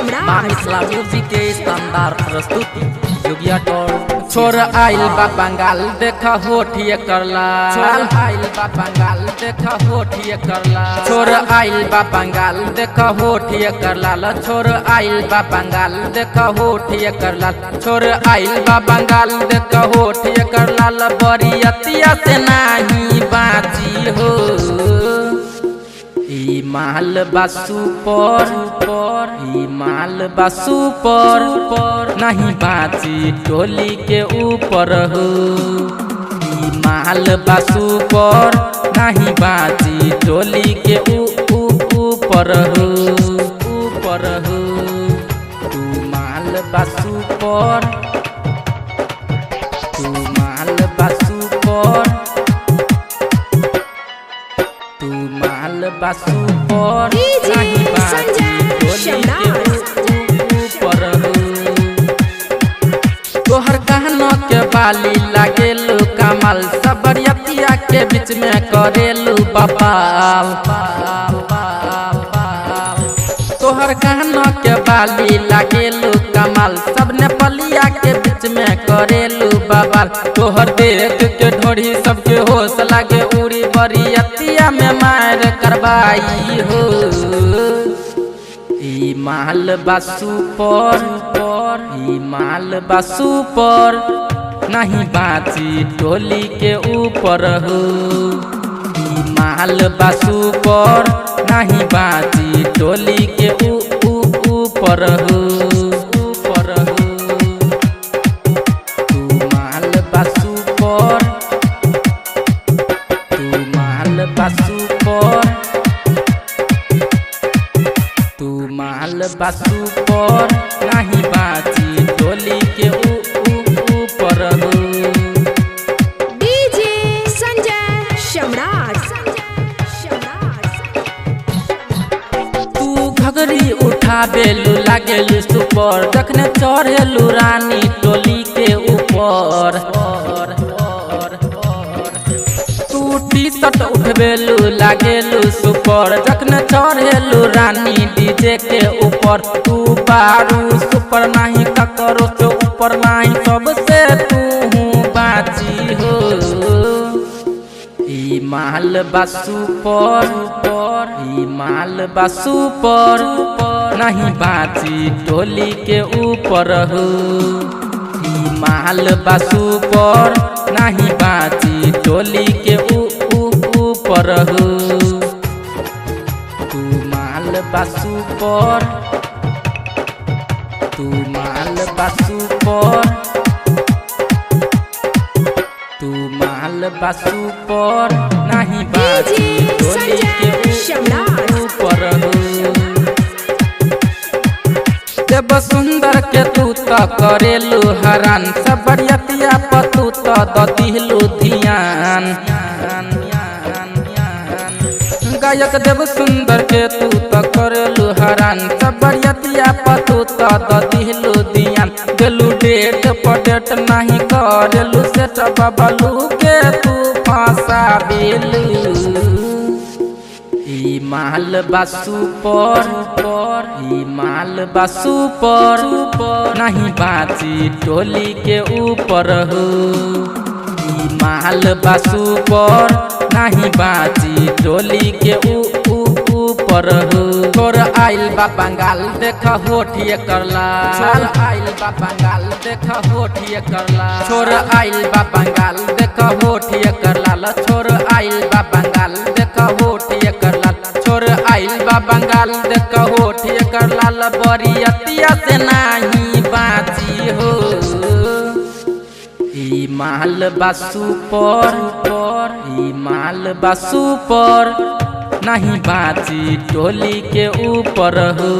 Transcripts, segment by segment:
Mithila music के शानदार प्रस्तुति जोगिया टोल। छोर आइल बा बंगाल देखा होठिए करला, छोर आइल बा बंगाल देखा होठिए करला, छोर आइल बा बंगाल देखा होठिए करला, छोर आइल बा बंगाल देखा होठिए करला, छोर आइल बा बंगाल देखा होठिए करला, बरियतिया से नाही बाची हो। ई माल बासु पर ई माल बासु पर नहीं बाची टोली के ऊपर हो। ई माल बासु पर नहीं बाची टोली के ऊपर हो, ऊपर हो। तू माल बासु पर, तू माल बासु पर, तू माल बासु पर नहीं बाची टोली के ऊपर हो। तोहर कहना के बाली लागेलू कमाल, सबरियतिया के बीच में करेलू बपाल। तोहर कहना के बाली लागेलू कमाल, सब नेपालिया के बीच में करेलू बवाल। तोहर देख के ढोड़ी सबके होश लागे उड़ी, बरियतिया में मार करवाई हो। ई माल बासु पर ई माल बासु पर नहीं बाची टोली के ऊपर हो। ई माल बासु पर नहीं बाची टोली के ऊपर हो, ऊपर हो। तू माल बासु पर, तू माल बासु पर, तू माल बासु पर नहीं बाची टोली के ऊपर हो। डीजे संजय सम्राट। तू घगरी उठाबेलू लागेलू सुपर, जखने चढ़ेलू रानी टोली के ऊपर। तू टी शर्ट उठबेलू लागेलू सुपर, जखने चढ़ेलू रानी डीजे के ऊपर। तू बारू सुपर नहीं ककरो से ऊपर नहीं, सबसे तू बाची हो। ई माल बासु पर ई माल बासु पर नहीं बाची टोली के ऊपर हो। ई माल बासु पर नहीं बाची टोली के ऊपर हो। तू माल बासु पर, तू माल बासु पर, तू माल बासु पर नहीं बाची टोली के ऊपर हो। जब सुंदर के तू तो करेलू हरान, सबरियतिया पर तू तो दिलू ध्यान। गायक देव सुंदर के तू तो करेलू हरान, सबरियतिया पर तू तो दिलू ध्यान। दिलू डेट पर डेट नहीं करेलू सेट, बबलू के तू फांसा बेलू। ई माल बासु पर ई माल बासु पर नहीं बाची टोली के ऊपर हो। ई माल बासु पर नहीं बाची टोली के ऊपर हो। छोर आइल बा बंगाल देखा होठिए करला, छोर आइल बा बंगाल देखा होठिए करला, छोर आइल बा बंगाल देखा होठिए करला, छोर आइल बा बंगाल देखा होठिए करला, छोर आइल बा बंगाल देखा होठिए करला, बरियतिया से नाही बाची हो। ई माल बासु पर ई माल बासु पर नहीं बाची टोली के ऊपर हो।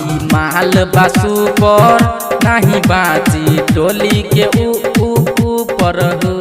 ई माल बासु पर नहीं बाची टोली के ऊपर हो।